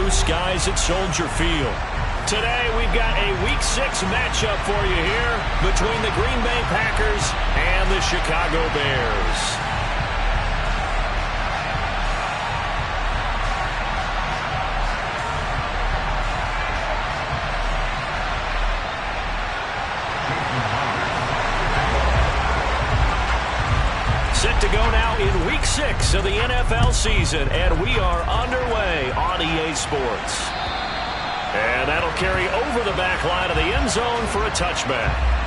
blue skies at Soldier Field. Today, we've got a Week 6 matchup for you here between the Green Bay Packers and the Chicago Bears. Set to go now in Week 6 of the NFL season, and we are underway on EA Sports. And that'll carry over the back line of the end zone for a touchback.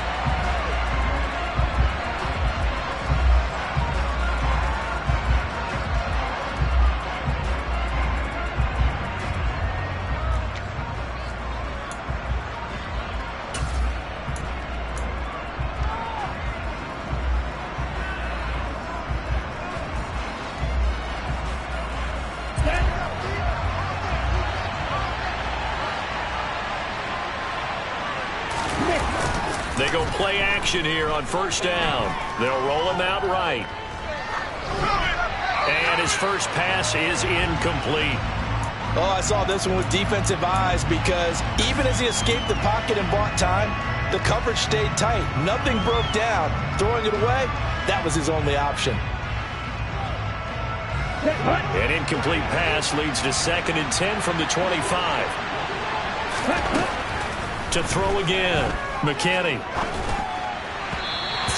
They go play action here on first down. They'll roll him out right. And his first pass is incomplete. Oh, I saw this one with defensive eyes because even as he escaped the pocket and bought time, the coverage stayed tight. Nothing broke down. Throwing it away, that was his only option. An incomplete pass leads to 2nd and 10 from the 25. To throw again, McKinney.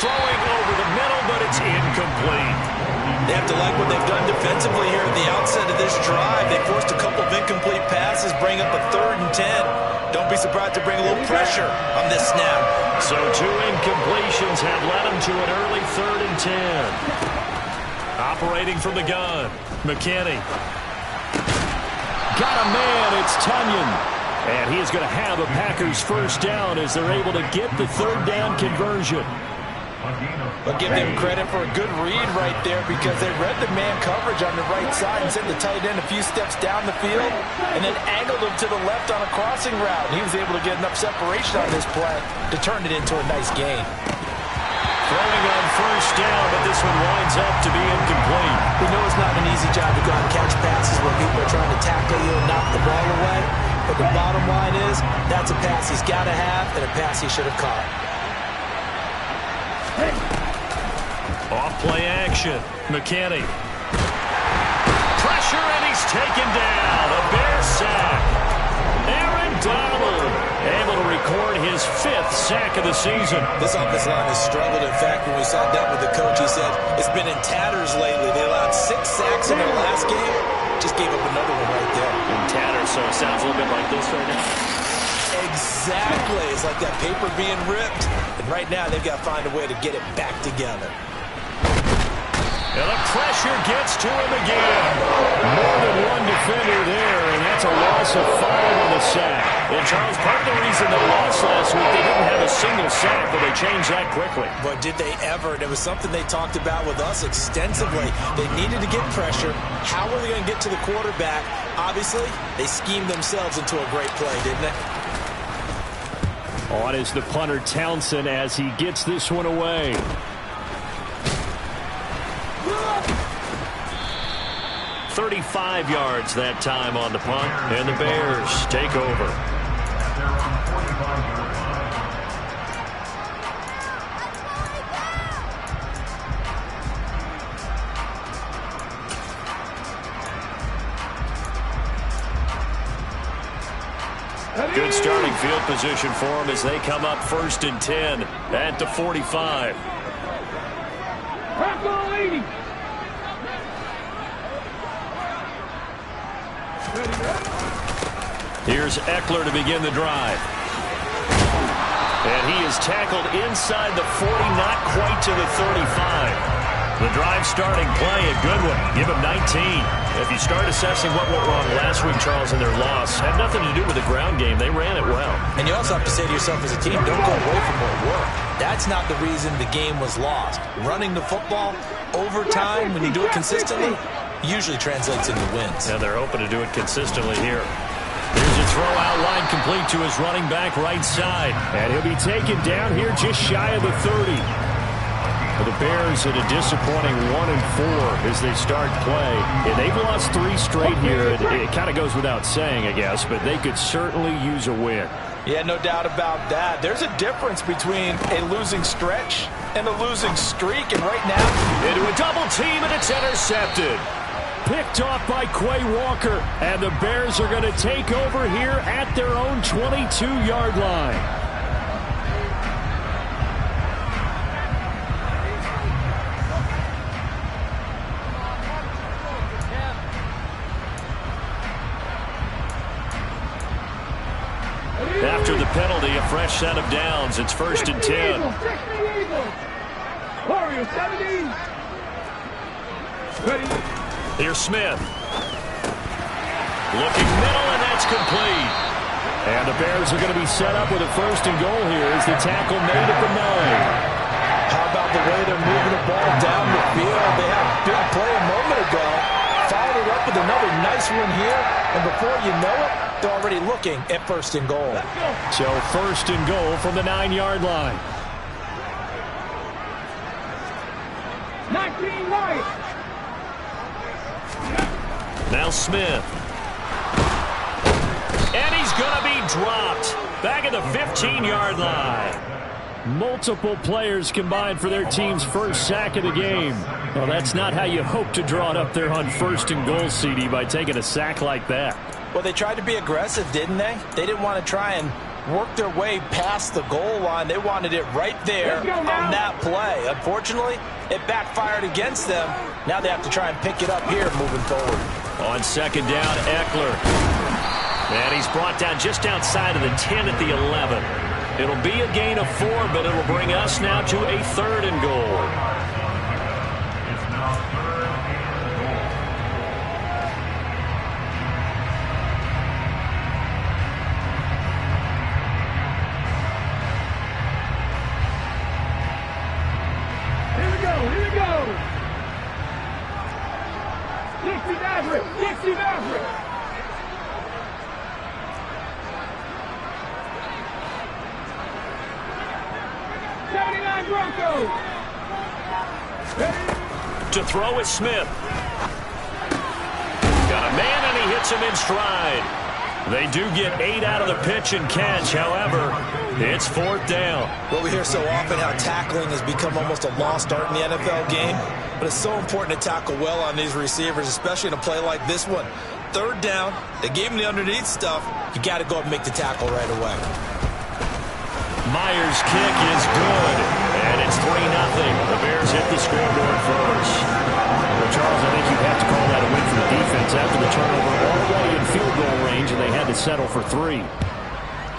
Throwing over the middle, but it's incomplete. They have to like what they've done defensively here at the outset of this drive. They forced a couple of incomplete passes, bring up a 3rd and 10. Don't be surprised to bring a little pressure on this snap. So 2 incompletions have led them to an early 3rd and 10. Operating from the gun, McKinney. Got a man, it's Tunyon. And he is going to have a Packers first down as they're able to get the 3rd down conversion. I'll give them credit for a good read right there because they read the man coverage on the right side and sent the tight end a few steps down the field and then angled him to the left on a crossing route. And he was able to get enough separation on this play to turn it into a nice gain. Throwing on first down, but this one winds up to be incomplete. We know it's not an easy job to go out and catch passes where people are trying to tackle you and knock the ball away. But the bottom line is, that's a pass he's got to have and a pass he should have caught. Off play action. McKinney. Pressure, and he's taken down. A Bear sack. Aaron Donald able to record his 5th sack of the season. This offensive line has struggled. In fact, when we sat down with the coach, he said it's been in tatters lately. They allowed 6 sacks in their last game. Just gave up another one right there. In tatters, so it sounds a little bit like this right now. Exactly. It's like that paper being ripped. And right now, they've got to find a way to get it back together. And the pressure gets to him again. More than one defender there, and that's a loss of 5 on the sack. And, Charles, part of the reason they lost last week, they didn't have a single sack, but they changed that quickly. But did they ever? And it was something they talked about with us extensively. They needed to get pressure. How were they going to get to the quarterback? Obviously, they schemed themselves into a great play, didn't they? On is the punter, Townsend, as he gets this one away. 35 yards that time on the punt, and the Bears take over. Good starting field position for them as they come up 1st and 10 at the 45. Here's Eckler to begin the drive. And he is tackled inside the 40, not quite to the 35. The drive starting play, a good one. Give him 19. If you start assessing what went wrong last week, Charles, in their loss, had nothing to do with the ground game. They ran it well. And you also have to say to yourself as a team, don't go away from what worked. That's not the reason the game was lost. Running the football over time, when you do it consistently, usually translates into wins. And they're open to do it consistently here. There's a throw out line complete to his running back right side. And he'll be taken down here just shy of the 30. The Bears at a disappointing 1-4 as they start play. And they've lost 3 straight here. It kind of goes without saying, I guess, but they could certainly use a win. Yeah, no doubt about that. There's a difference between a losing stretch and a losing streak. And right now, into a double team, and it's intercepted. Picked off by Quay Walker. And the Bears are going to take over here at their own 22-yard line. After the penalty, a fresh set of downs. It's 1st and 10. Here's Smith. Looking middle, and that's complete. And the Bears are going to be set up with a 1st and goal here as the tackle made at the 9. How about the way they're moving the ball down the field? They had a big play a moment ago. Followed it up with another nice one here. And before you know it, they're already looking at 1st and goal. So 1st and goal from the 9-yard line. 19 right. Now Smith. And he's going to be dropped. Back at the 15-yard line. Multiple players combined for their team's first sack of the game. Well, that's not how you hope to draw it up there on 1st and goal, CD, by taking a sack like that. Well, they tried to be aggressive, didn't they? They didn't want to try and work their way past the goal line. They wanted it right there on that play. Unfortunately, it backfired against them. Now they have to try and pick it up here moving forward. On 2nd down, Eckler. And he's brought down just outside of the 10 at the 11. It'll be a gain of 4, but it'll bring us now to a 3rd and goal. To throw is Smith. Got a man, and he hits him in stride. They do get 8 out of the pitch and catch. However, it's 4th down. Well, we hear so often how tackling has become almost a lost art in the NFL game. But it's so important to tackle well on these receivers, especially in a play like this one. 3rd down, they gave him the underneath stuff. You got to go up and make the tackle right away. Myers' kick is good, and it's 3-0. The Bears hit the scoreboard first. Well, Charles, I think you have to call that a win for the defense after the turnover already in field goal range, and they had to settle for 3.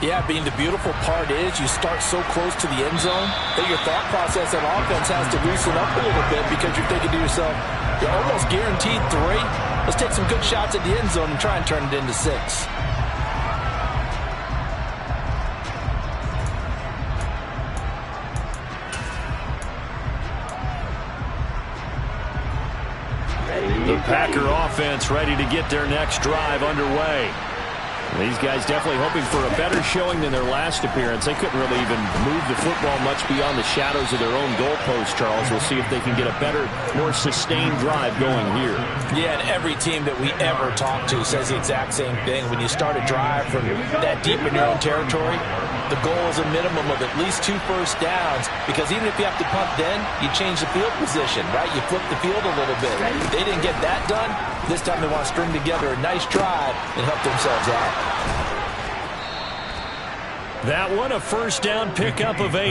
Yeah, being the beautiful part is you start so close to the end zone that your thought process on offense has to loosen up a little bit because you're thinking to yourself, you're almost guaranteed 3. Let's take some good shots at the end zone and try and turn it into 6. The Packer offense ready to get their next drive underway. These guys definitely hoping for a better showing than their last appearance. They couldn't really even move the football much beyond the shadows of their own goalpost, Charles. We'll see if they can get a better, more sustained drive going here. Yeah, and every team that we ever talk to says the exact same thing. When you start a drive from that deep in your own territory, the goal is a minimum of at least 2 first downs, because even if you have to punt then, you change the field position, right? You flip the field a little bit. They didn't get that done. This time they want to string together a nice drive and help themselves out. That one, a first down pickup of 8.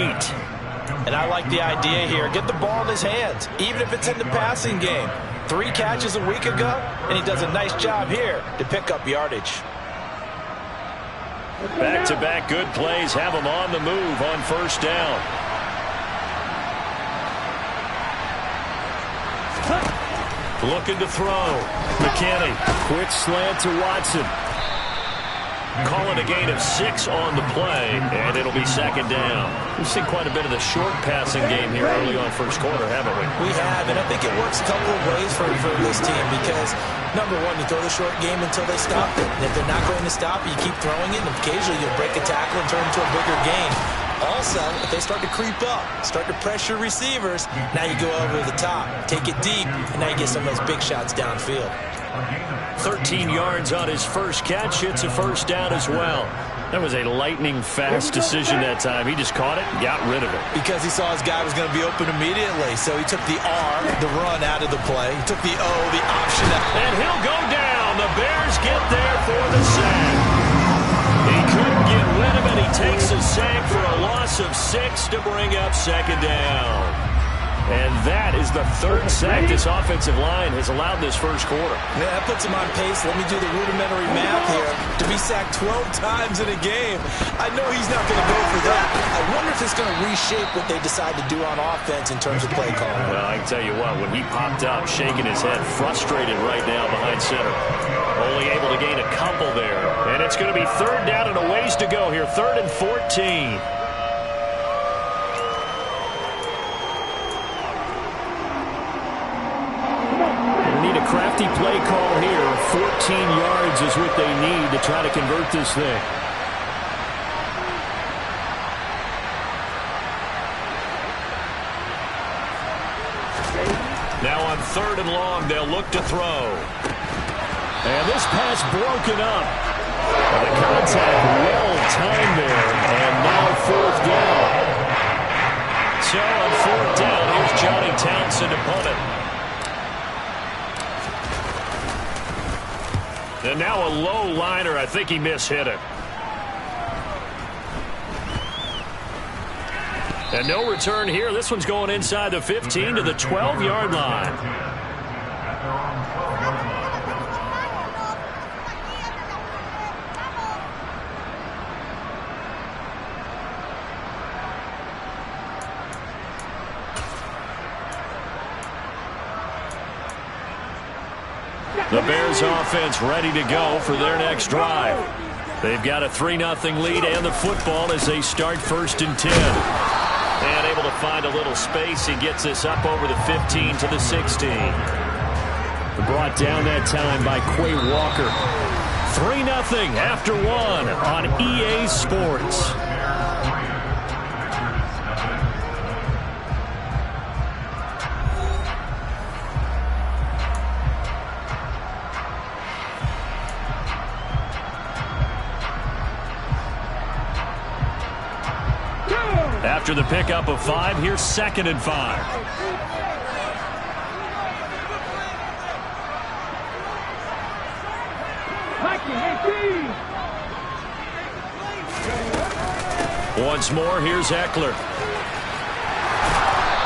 And I like the idea here. Get the ball in his hands, even if it's in the passing game. 3 catches a week ago, and he does a nice job here to pick up yardage. Back-to-back good plays have him on the move on first down. Looking to throw. McKinney. Quick slant to Watson. Calling a gain of 6 on the play, and it'll be second down. We've seen quite a bit of the short passing game here early on first quarter, haven't we? We have, and I think it works a couple of ways for this team because, number one, you throw the short game until they stop it. And if they're not going to stop it, you keep throwing it, and occasionally you'll break a tackle and turn into a bigger gain. Also, if they start to creep up, start to pressure receivers, now you go over the top, take it deep, and now you get some of those big shots downfield. 13 yards on his first catch. It's a first down as well. That was a lightning-fast decision that time. He just caught it and got rid of it. Because he saw his guy was going to be open immediately, so he took the R, the run, out of the play. He took the O, the option out. And he'll go down. The Bears get there for the sack. He couldn't get rid of it. He takes a sack for a loss of 6 to bring up second down. And that is the third sack this offensive line has allowed this first quarter. Yeah, that puts him on pace. Let me do the rudimentary math here. To be sacked 12 times in a game, I know he's not going to go for that. I wonder if it's going to reshape what they decide to do on offense in terms of play calling. Well, I can tell you what, when he popped up, shaking his head, frustrated right now behind center. Only able to gain a couple there. And it's going to be third down and a ways to go here. 3rd and 14. Crafty play call here. 14 yards is what they need to try to convert this thing. Now on 3rd and long, they'll look to throw. And this pass broken up. The contact well timed there. And now 4th down. So on 4th down, here's Johnny Townsend to punt it. And now a low liner. I think he mishit it. And no return here. This one's going inside the 15 to the 12-yard line. The Bears offense ready to go for their next drive. They've got a 3-0 lead and the football as they start 1st and 10. And able to find a little space. He gets this up over the 15 to the 16. Brought down that time by Quay Walker. 3-0 after 1 on EA Sports. After the pickup of 5, here's 2nd and 5. Once more, here's Eckler.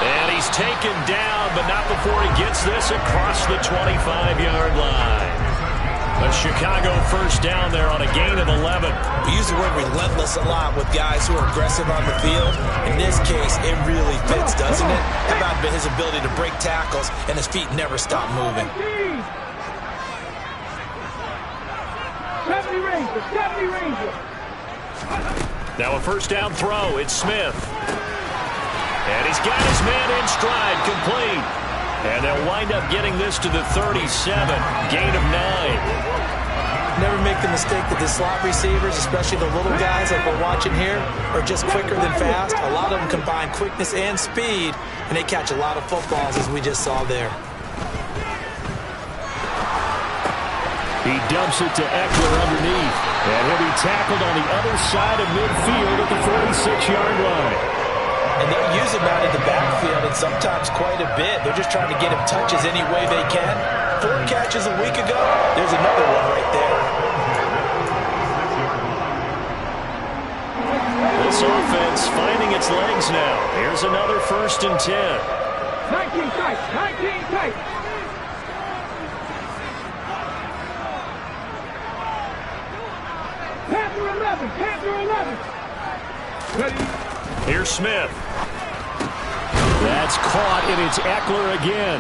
And he's taken down, but not before he gets this across the 25-yard line. A Chicago first down there on a gain of 11. We use the word relentless a lot with guys who are aggressive on the field. In this case, it really fits, doesn't it? How about his ability to break tackles and his feet never stop moving? Now a first down throw. It's Smith. And he's got his man in stride, complete. And they'll wind up getting this to the 37, gain of 9. Never make the mistake that the slot receivers, especially the little guys like we're watching here, are just quicker than fast. A lot of them combine quickness and speed, and they catch a lot of footballs, as we just saw there. He dumps it to Eckler underneath, and he'll be tackled on the other side of midfield at the 46-yard line. And they'll use him out in the backfield, and sometimes quite a bit. They're just trying to get him touches any way they can. 4 catches a week ago. There's another one right there. This offense finding its legs now. Here's another 1st and 10. 19 tight, 19 tight. Panther 11, Panther 11. Ready? Here's Smith. That's caught, and it's Eckler again.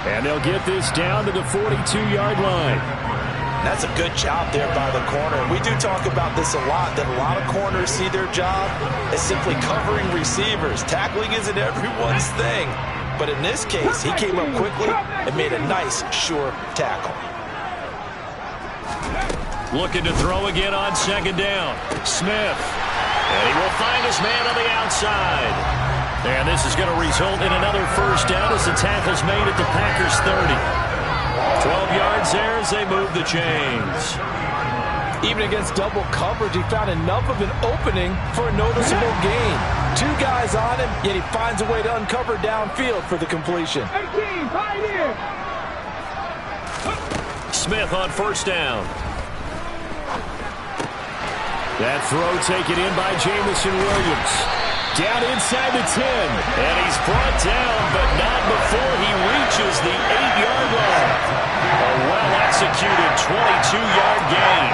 And they'll get this down to the 42-yard line. That's a good job there by the corner. We do talk about this a lot, that a lot of corners see their job as simply covering receivers. Tackling isn't everyone's thing. But in this case, he came up quickly and made a nice, sure tackle. Looking to throw again on 2nd down. Smith. And he will find his man on the outside. And this is going to result in another first down as the tackle's made at the Packers' 30. 12 yards there as they move the chains. Even against double coverage, he found enough of an opening for a noticeable gain. 2 guys on him, yet he finds a way to uncover downfield for the completion. 18, Pioneer. Smith on first down. That throw taken in by Jamison Williams. Down inside the 10. And he's brought down, but not before he reaches the 8-yard line. A well-executed 22-yard gain.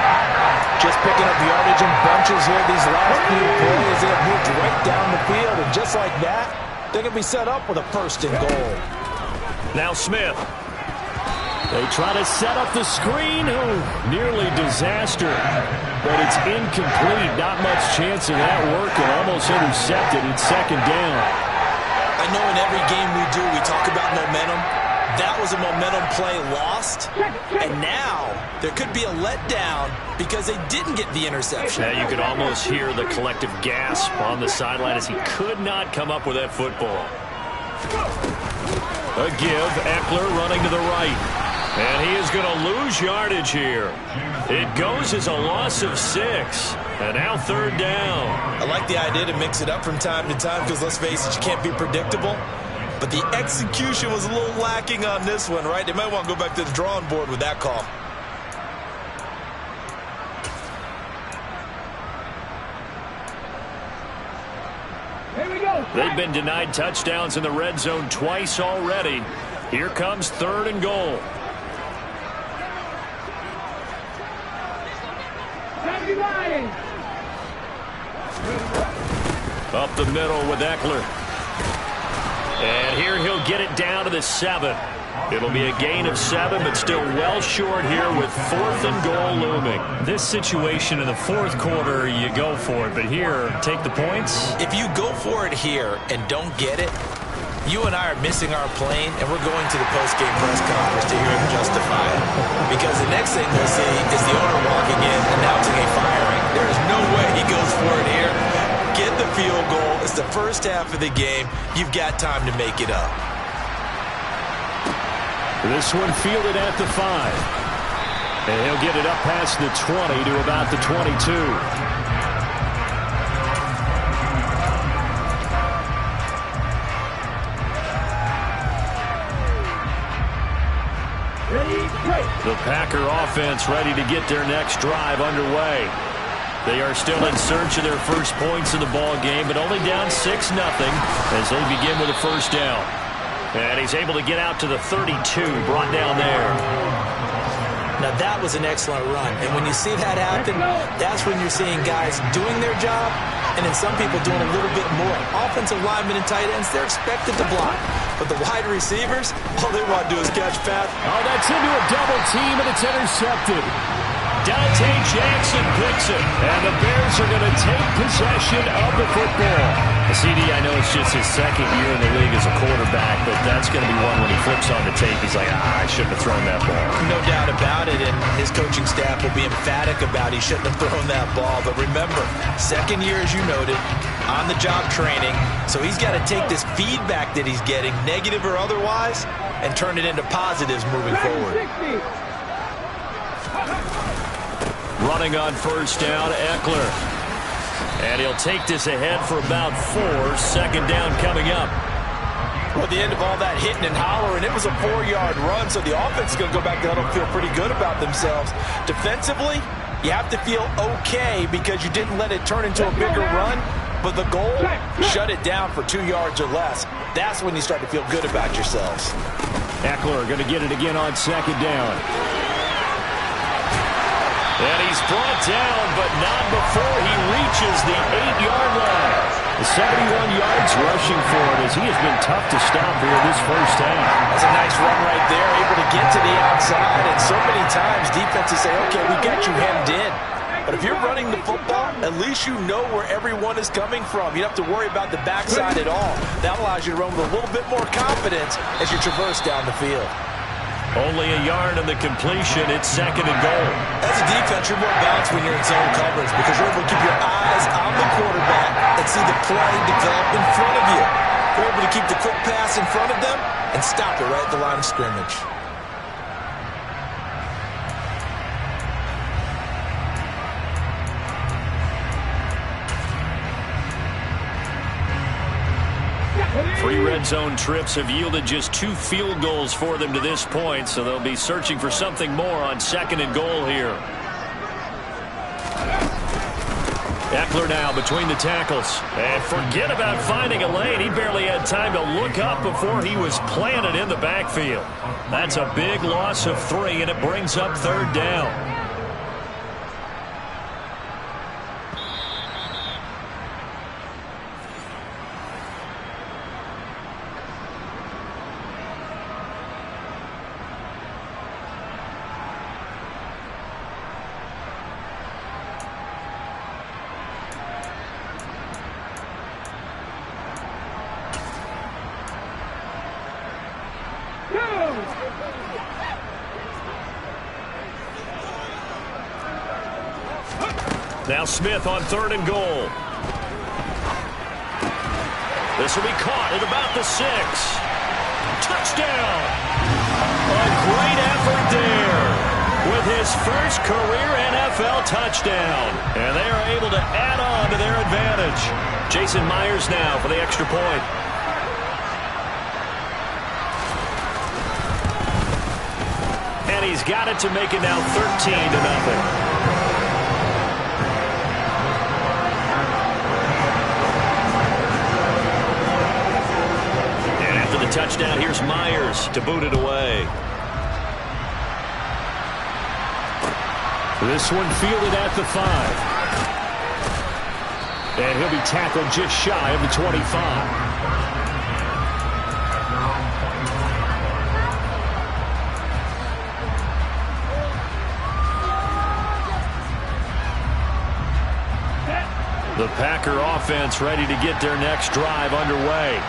Just picking up yardage in bunches here these last few plays. They have moved right down the field, and just like that, they're going to be set up with a first and goal. Now Smith. They try to set up the screen. Oh, nearly disaster. But it's incomplete. Not much chance of that working. Almost intercepted. It's second down. I know in every game we do, we talk about momentum. That was a momentum play lost. And now there could be a letdown because they didn't get the interception. Yeah, you could almost hear the collective gasp on the sideline as he could not come up with that football. A give. Eckler running to the right. And he is going to lose yardage here. It goes as a loss of 6. And now third down. I like the idea to mix it up from time to time because, let's face it, you can't be predictable. But the execution was a little lacking on this one, right? They might want to go back to the drawing board with that call. Here we go. They've been denied touchdowns in the red zone twice already. Here comes third and goal. Up the middle with Eckler. And here he'll get it down to the 7. It'll be a gain of 7, but still well short here with 4th and goal looming. This situation in the 4th quarter, you go for it. But here, take the points. If you go for it here and don't get it, you and I are missing our plane, and we're going to the post-game press conference to hear him justify it. Because the next thing we'll see is the owner walking in, announcing a firing. There is no way he goes for it here. Get the field goal. It's the first half of the game. You've got time to make it up. This one fielded at the 5. And he'll get it up past the 20 to about the 22. The Packer offense ready to get their next drive underway. They are still in search of their first points in the ball game, but only down 6-0 as they begin with a first down. And he's able to get out to the 32, brought down there. Now that was an excellent run, and when you see that happen, that's when you're seeing guys doing their job, and then some people doing a little bit more. Offensive linemen and tight ends, they're expected to block. But the wide receivers, all they want to do is catch pass. Oh, that's into a double team, and it's intercepted. Dante Jackson picks it, and the Bears are going to take possession of the football. CD, I know it's just his second year in the league as a quarterback, but that's going to be one when he flips on the tape, he's like, I shouldn't have thrown that ball. No doubt about it, and his coaching staff will be emphatic about he shouldn't have thrown that ball. But remember, second year, as you noted, on-the-job training, so he's got to take this feedback that he's getting, negative or otherwise, and turn it into positives moving forward. Running on first down, Eckler. And he'll take this ahead for about 4. Second down coming up. Well, at the end of all that hitting and hollering, it was a 4-yard run, so the offense is going to go back to huddle and feel pretty good about themselves. Defensively, you have to feel okay because you didn't let it turn into a bigger run, but the goal, shut it down for 2 yards or less. That's when you start to feel good about yourselves. Eckler going to get it again on second down. And he's brought down, but not before he reaches the 8-yard line. The 71 yards rushing for it as he has been tough to stop here this first half. That's a nice run right there, able to get to the outside. And so many times defenses say, okay, we got you hemmed in. But if you're running the football, at least you know where everyone is coming from. You don't have to worry about the backside at all. That allows you to run with a little bit more confidence as you traverse down the field. Only a yard on the completion. It's 2nd and goal. As a defense, you're more balanced when you're in zone coverage because you're able to keep your eyes on the quarterback and see the play develop in front of you. You're able to keep the quick pass in front of them and stop it right at the line of scrimmage. Three red zone trips have yielded just 2 field goals for them to this point, so they'll be searching for something more on 2nd and goal here. Eckler now between the tackles. And forget about finding a lane. He barely had time to look up before he was planted in the backfield. That's a big loss of 3, and it brings up 3rd down. Now Smith on 3rd and goal. This will be caught at about the 6. Touchdown! A great effort there with his first career NFL touchdown. And they are able to add on to their advantage. Jason Myers now for the extra point. And he's got it to make it now 13-0. Touchdown. Here's Myers to boot it away. This one fielded at the 5. And he'll be tackled just shy of the 25. The Packer offense ready to get their next drive underway.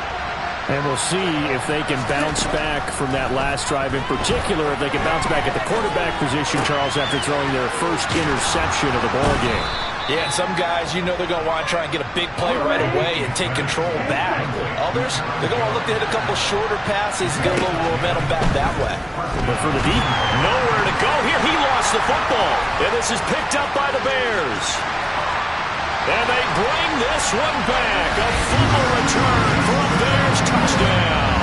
And we'll see if they can bounce back from that last drive. In particular, if they can bounce back at the quarterback position, Charles, after throwing their first interception of the ballgame. Yeah, and some guys, you know they're going to want to try and get a big play right away and take control back. Others, they're going to look to hit a couple shorter passes and get a little momentum back that way. But for the deep, nowhere to go here. He lost the football. And this is picked up by the Bears. And they bring this one back. A fumble return for a Bears touchdown.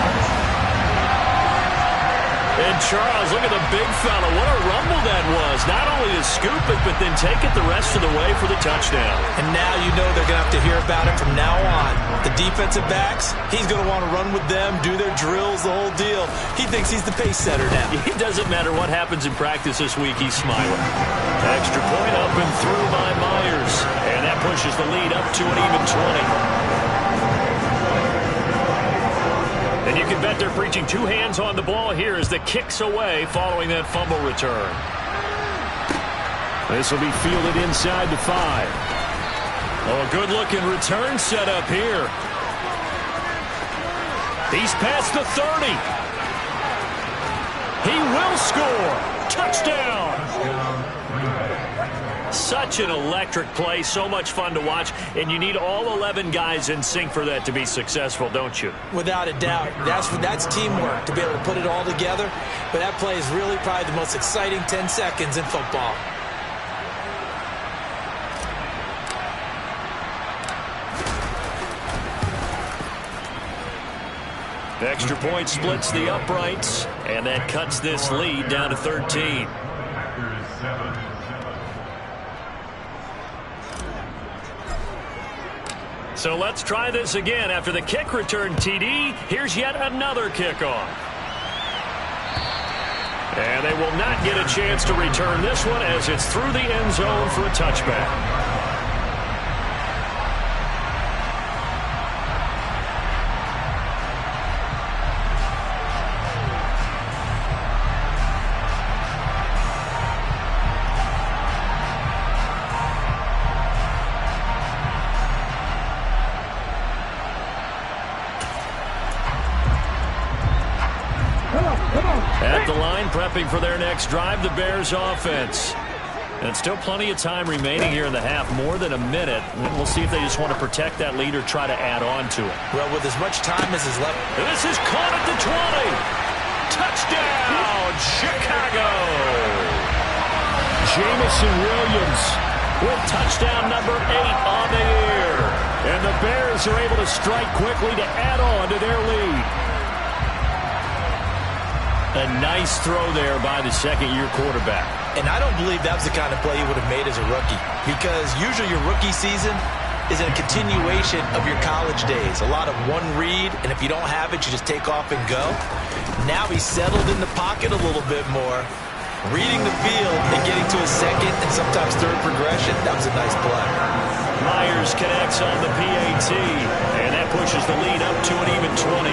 And Charles, look at the big fella. What a rumble that was. Not only to scoop it, but then take it the rest of the way for the touchdown. And now you know they're going to have to hear about it from now on. The defensive backs, he's going to want to run with them, do their drills, the whole deal. He thinks he's the pace setter now. It doesn't matter what happens in practice this week, he's smiling. Extra point up and through by Myers. And that pushes the lead up to an even 20. And you can bet they're preaching 2 hands on the ball here as the kick's away following that fumble return. This will be fielded inside the 5. Oh, a good-looking return set up here. He's past the 30. He will score. Touchdown. Such an electric play, so much fun to watch, and you need all 11 guys in sync for that to be successful, don't you? Without a doubt. That's teamwork, to be able to put it all together. But that play is really probably the most exciting 10 seconds in football. The extra point splits the uprights, and that cuts this lead down to 13. So let's try this again. After the kick return TD, here's yet another kickoff. And they will not get a chance to return this one as it's through the end zone for a touchback. prepping for their next drive, the Bears offense. And still plenty of time remaining here in the half, more than a minute. And we'll see if they just want to protect that lead or try to add on to it. Well, with as much time as is left. This is caught at the 20. Touchdown, Chicago. Jamison Williams with touchdown number 8 on the year. And the Bears are able to strike quickly to add on to their lead. A nice throw there by the second-year quarterback. And I don't believe that was the kind of play you would have made as a rookie, because usually your rookie season is a continuation of your college days. A lot of one read, and if you don't have it, you just take off and go. Now he's settled in the pocket a little bit more, reading the field and getting to his second and sometimes third progression. That was a nice play. Myers connects on the PAT, and that pushes the lead up to an even 20.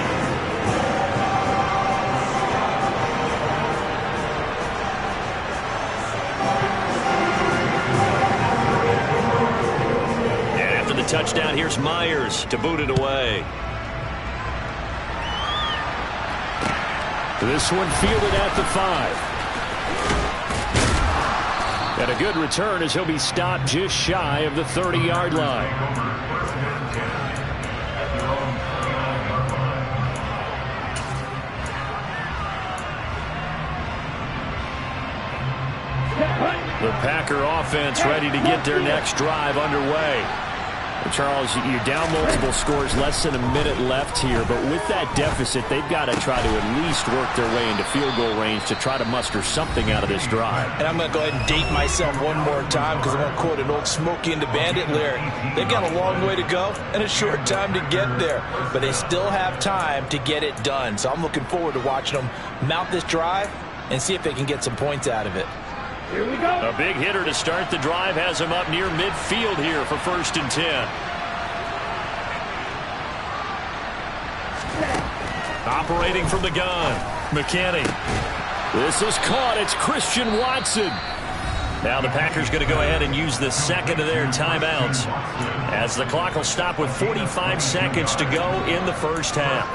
Touchdown, here's Myers to boot it away. This one fielded at the 5. And a good return as he'll be stopped just shy of the 30-yard line. The Packer offense ready to get their next drive underway. Charles, you're down multiple scores, less than a minute left here, but with that deficit, they've got to try to at least work their way into field goal range to try to muster something out of this drive. And I'm going to go ahead and date myself one more time because I'm going to quote an old Smokey and the Bandit lyric. They've got a long way to go and a short time to get there, but they still have time to get it done. So I'm looking forward to watching them mount this drive and see if they can get some points out of it. Here we go. A big hitter to start the drive has him up near midfield here for 1st and 10. Operating from the gun, McKinney. This is caught. It's Christian Watson. Now the Packers going to go ahead and use the second of their timeouts, as the clock will stop with 45 seconds to go in the first half.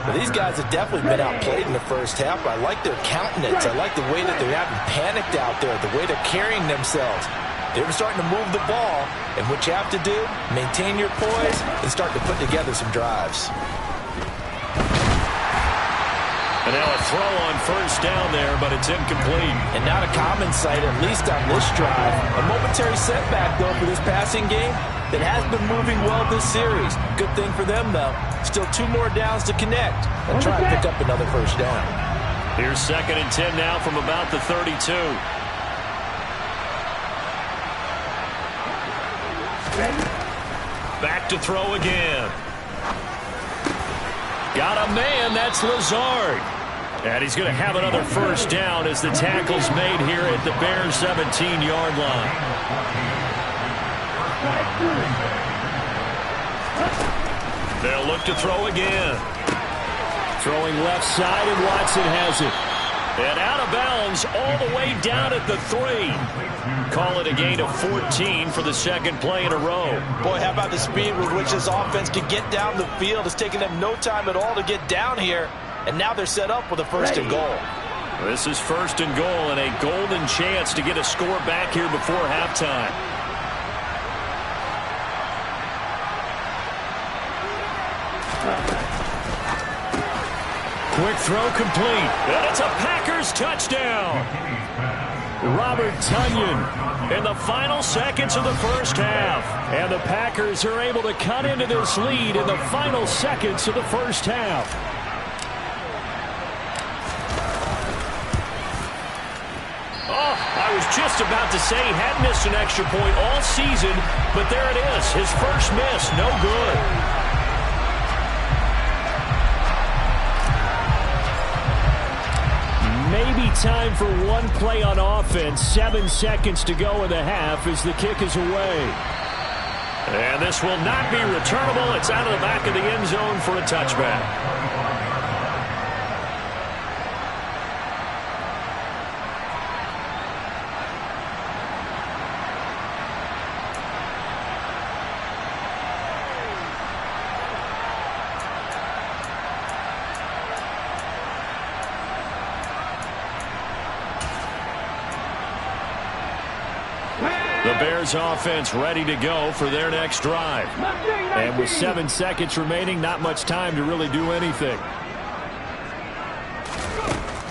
Well, these guys have definitely been outplayed in the first half. I like their countenance. I like the way that they haven't panicked out there, the way they're carrying themselves. They're starting to move the ball, and what you have to do, maintain your poise and start to put together some drives. And now a throw on 1st down there, but it's incomplete. And not a common sight, at least on this drive. A momentary setback, though, for this passing game that has been moving well this series. Good thing for them, though. Still 2 more downs to connect and try to pick up another 1st down. Here's 2nd and 10 now from about the 32. Back to throw again. Got a man, that's Lazard. And he's going to have another 1st down as the tackle's made here at the Bears' 17-yard line. They'll look to throw again. Throwing left side, and Watson has it. And out of bounds all the way down at the 3. Call it a gain of 14 for the 2nd play in a row. Boy, how about the speed with which this offense can get down the field? It's taken them no time at all to get down here. And now they're set up with a 1st and goal. This is 1st and goal and a golden chance to get a score back here before halftime. Quick throw complete. And it's a Packers touchdown. Robert Tonyan in the final seconds of the 1st half. And the Packers are able to cut into this lead in the final seconds of the 1st half. Oh, I was just about to say he had missed an extra point all season, but there it is. His first miss, no good. Maybe time for one play on offense. 7 seconds to go in the half as the kick is away. And this will not be returnable. It's out of the back of the end zone for a touchback. The Bears offense ready to go for their next drive. And with 7 seconds remaining, not much time to really do anything.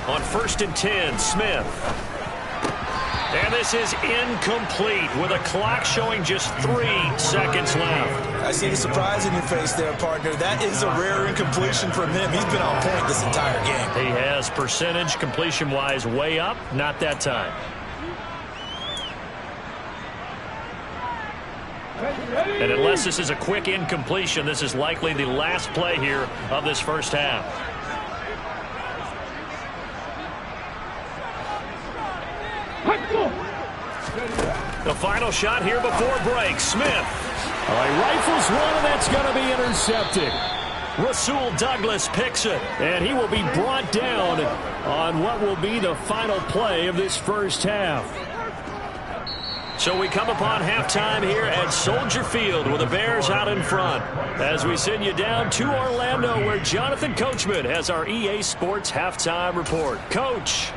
On 1st and 10, Smith. And this is incomplete with a clock showing just 3 seconds left. I see the surprise in your face there, partner. That is a rare incompletion from him. He's been on point this entire game. He has percentage completion-wise way up, not that time. And unless this is a quick incompletion, this is likely the last play here of this first half. The final shot here before break. Smith. All right, rifles one, and that's going to be intercepted. Rasul Douglas picks it, and he will be brought down on what will be the final play of this first half. So we come upon halftime here at Soldier Field with the Bears out in front as we send you down to Orlando where Jonathan Coachman has our EA Sports halftime report. Coach.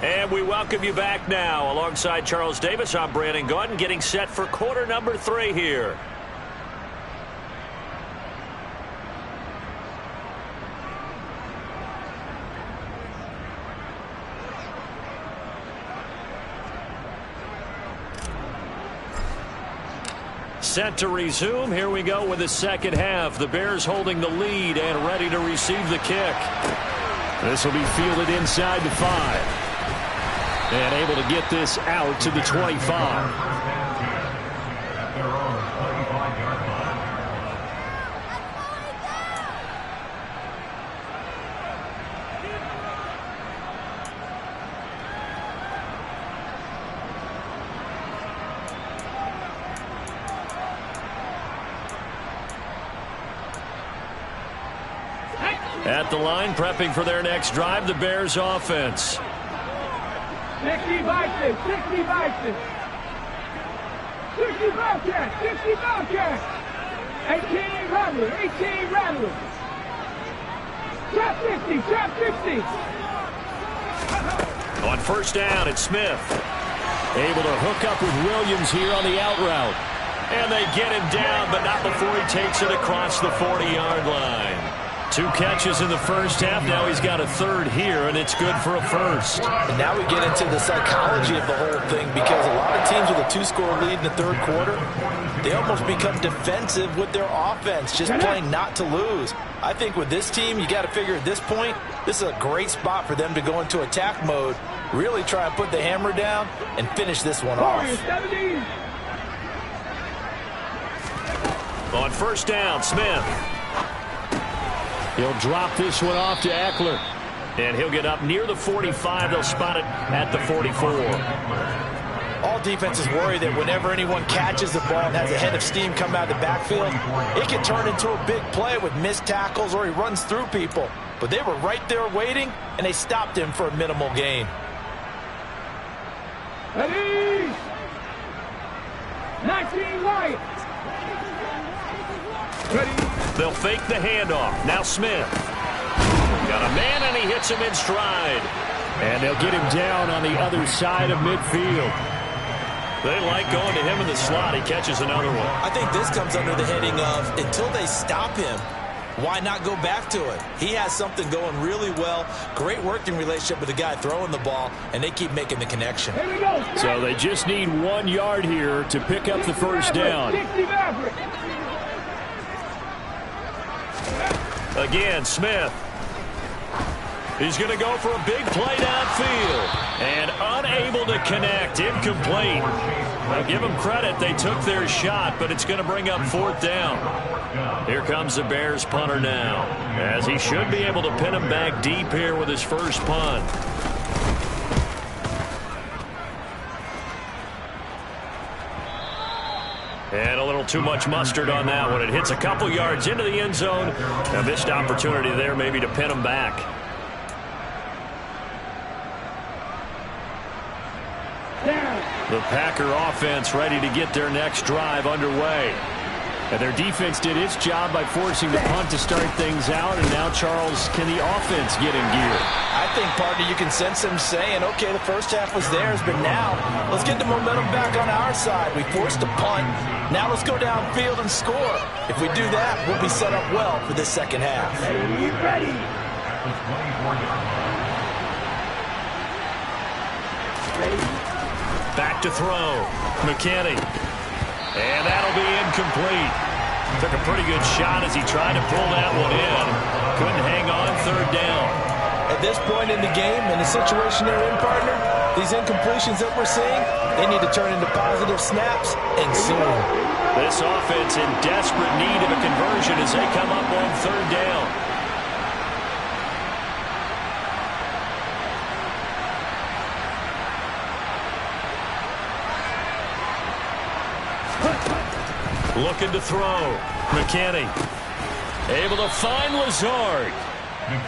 And we welcome you back now. Alongside Charles Davis, I'm Brandon Gaudin, getting set for quarter number 3 here. Set to resume. Here we go with the second half. The Bears holding the lead and ready to receive the kick. This will be fielded inside the 5. And able to get this out to the 25. At the line, prepping for their next drive, the Bears offense. 60 Vikings, 60 Vikings. 60 Bobcats, 60 Bobcats. 18 Rattlers, 18 Rattlers. Trap 50, trap 50. On first down, it's Smith. Able to hook up with Williams here on the out route. And they get him down, but not before he takes it across the 40-yard line. 2 catches in the first half. Now he's got a third here, and it's good for a first. And now we get into the psychology of the whole thing because a lot of teams with a 2-score lead in the third quarter, they almost become defensive with their offense, just playing not to lose. I think with this team, you got to figure at this point, this is a great spot for them to go into attack mode, really try and put the hammer down and finish this one off. On first down, Smith. He'll drop this one off to Eckler. And he'll get up near the 45. They'll spot it at the 44. All defenses worry that whenever anyone catches the ball and has a head of steam come out of the backfield, it can turn into a big play with missed tackles or he runs through people. But they were right there waiting, and they stopped him for a minimal gain. Ready? 19 White. Ready? They'll fake the handoff. Now Smith. Got a man, and he hits him in stride. And they'll get him down on the other side of midfield. They like going to him in the slot. He catches another one. I think this comes under the heading of until they stop him, why not go back to it? He has something going really well. Great working relationship with the guy throwing the ball, and they keep making the connection. Here we go. So they just need 1 yard here to pick up the first down. 60 Maverick. Again, Smith. He's going to go for a big play downfield. And unable to connect. Incomplete. I'll give them credit. They took their shot, but it's going to bring up 4th down. Here comes the Bears punter now, as he should be able to pin him back deep here with his first punt. And a little too much mustard on that one. It hits a couple yards into the end zone. A missed opportunity there maybe to pin him back. The Packer offense ready to get their next drive underway. And their defense did its job by forcing the punt to start things out. And now, Charles, can the offense get in gear? I think, partner, you can sense them saying, okay, the first half was theirs, but now let's get the momentum back on our side. We forced a punt. Now let's go downfield and score. If we do that, we'll be set up well for this second half. Ready. Back to throw. McKinney. And that'll be incomplete. Took a pretty good shot as he tried to pull that one in. Couldn't hang on third down. At this point in the game, in the situation they're in, partner, these incompletions that we're seeing, they need to turn into positive snaps, and soon. This offense in desperate need of a conversion as they come up on third down. Looking to throw. McKinney. Able to find Lazard.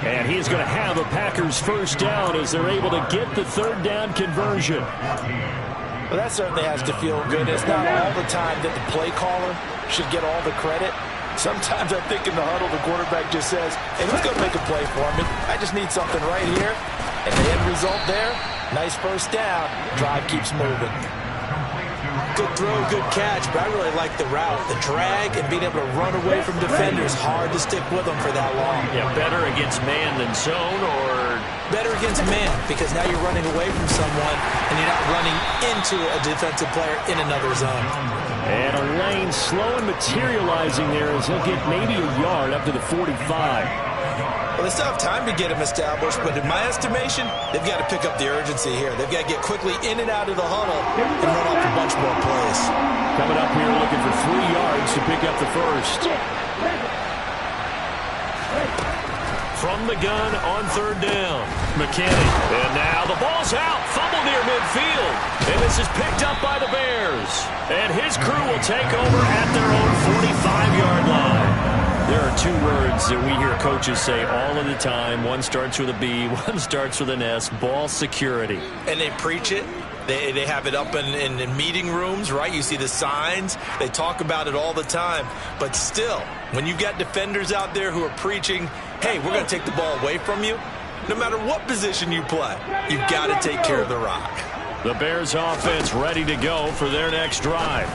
And he's going to have a Packers first down as they're able to get the third down conversion. Well, that certainly has to feel good. It's not all the time that the play caller should get all the credit. Sometimes I think in the huddle, the quarterback just says, hey, who's going to make a play for me? I just need something right here. And the end result there, nice first down. Drive keeps moving. Good throw, good catch, but I really like the route. The drag and being able to run away from defenders, hard to stick with them for that long. Yeah, better against man than zone, or better against man, because now you're running away from someone and you're not running into a defensive player in another zone. And a lane slow and materializing there as he'll get maybe a yard up to the 45. Well, they still have time to get him established, but in my estimation, they've got to pick up the urgency here. They've got to get quickly in and out of the huddle and run off a bunch more plays. Coming up here looking for 3 yards to pick up the first. From the gun on third down, McKinney. And now the ball's out. Fumble near midfield. And this is picked up by the Bears. And his crew will take over at their own 45-yard line. There are 2 words that we hear coaches say all of the time. One starts with a B, one starts with an S. Ball security. And they preach it. They have it up in meeting rooms, right? You see the signs. They talk about it all the time. But still, when you've got defenders out there who are preaching, hey, we're going to take the ball away from you, no matter what position you play, you've got to take care of the rock. The Bears offense ready to go for their next drive.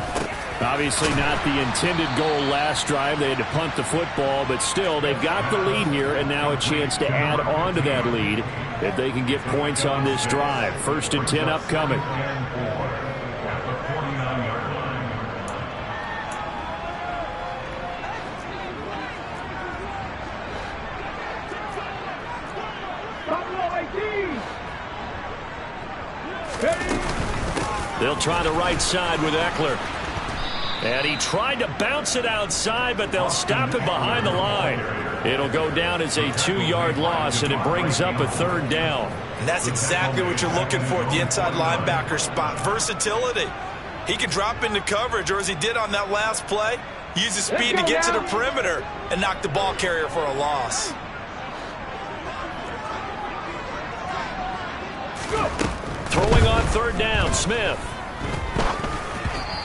Obviously not the intended goal last drive. They had to punt the football, but still, they've got the lead here, and now a chance to add on to that lead if they can get points on this drive. 1st and 10 upcoming. They'll try the right side with Eckler. And he tried to bounce it outside, but they'll stop it behind the line. It'll go down as a 2-yard loss, and it brings up a third down. And that's exactly what you're looking for at the inside linebacker spot. Versatility. He can drop into coverage, or as he did on that last play, use his speed to get to the perimeter and knock the ball carrier for a loss. Throwing on third down, Smith.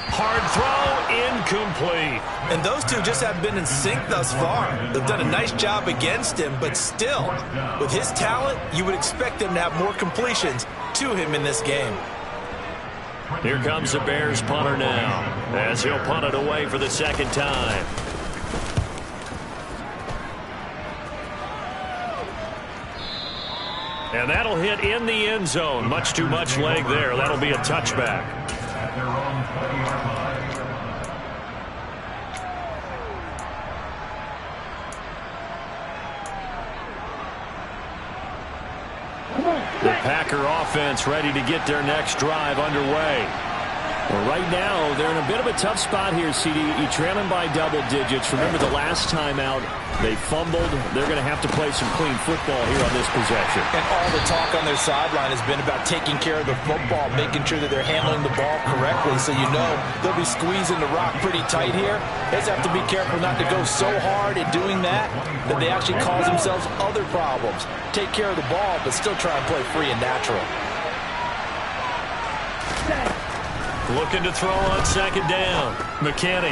Hard throw, incomplete. And those two just haven't been in sync thus far. They've done a nice job against him, but still, with his talent, you would expect them to have more completions to him in this game. Here comes the Bears punter now, as he'll punt it away for the second time. And that'll hit in the end zone. Much too much leg there. That'll be a touchback. The Packer offense ready to get their next drive underway. Well, right now, they're in a bit of a tough spot here, CD. You trail them by double digits. Remember the last time out, they fumbled. They're going to have to play some clean football here on this possession. And all the talk on their sideline has been about taking care of the football, making sure that they're handling the ball correctly. So you know they'll be squeezing the rock pretty tight here. They just have to be careful not to go so hard in doing that that they actually cause themselves other problems. Take care of the ball, but still try and play free and natural. Looking to throw on second down. McKinney.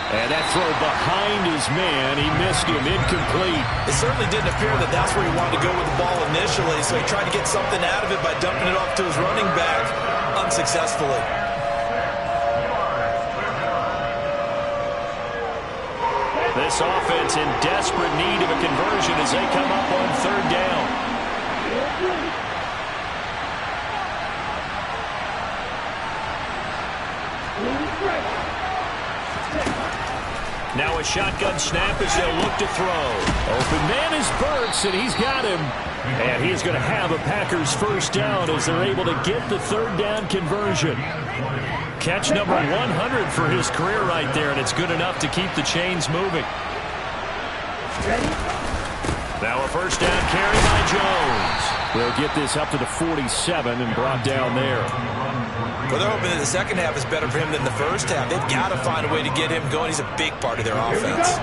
And that throw behind his man, he missed him, incomplete. It certainly didn't appear that that's where he wanted to go with the ball initially, so he tried to get something out of it by dumping it off to his running back unsuccessfully. This offense in desperate need of a conversion as they come up on third down. Now a shotgun snap as they'll look to throw. Open man is Burks, and he's got him. And he's going to have a Packers first down as they're able to get the third down conversion. Catch number 100 for his career right there, and it's good enough to keep the chains moving. Now a first down carry by Jones. We'll get this up to the 47 and brought down there. Well, they're hoping that the second half is better for him than the first half. They've got to find a way to get him going. He's a big part of their offense.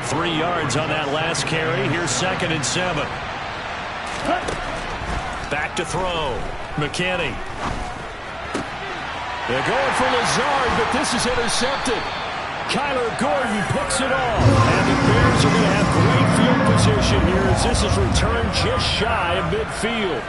3 yards on that last carry. Here's 2nd and 7. Back to throw. McKinney. They're going for Lazard, but this is intercepted. Kyler Gordon picks it off. And the Bears are going to have great field position here as this is returned just shy of midfield.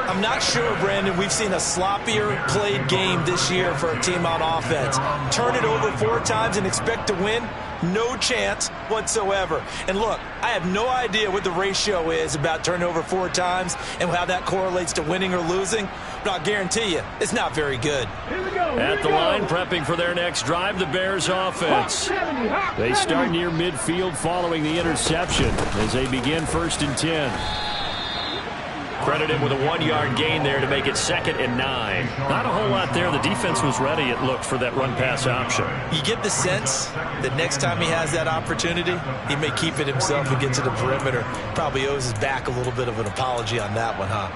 I'm not sure, Brandon, we've seen a sloppier played game this year for a team on offense. Turn it over 4 times and expect to win? No chance whatsoever. And look, I have no idea what the ratio is about turning over 4 times and how that correlates to winning or losing, but I'll guarantee you, it's not very good. At the line, prepping for their next drive, the Bears offense. They start near midfield following the interception as they begin 1st and 10. Credit him with a 1-yard gain there to make it 2nd and 9. Not a whole lot there. The defense was ready, it looked, for that run-pass option. You get the sense that next time he has that opportunity, he may keep it himself and get to the perimeter. Probably owes his back a little bit of an apology on that one, huh?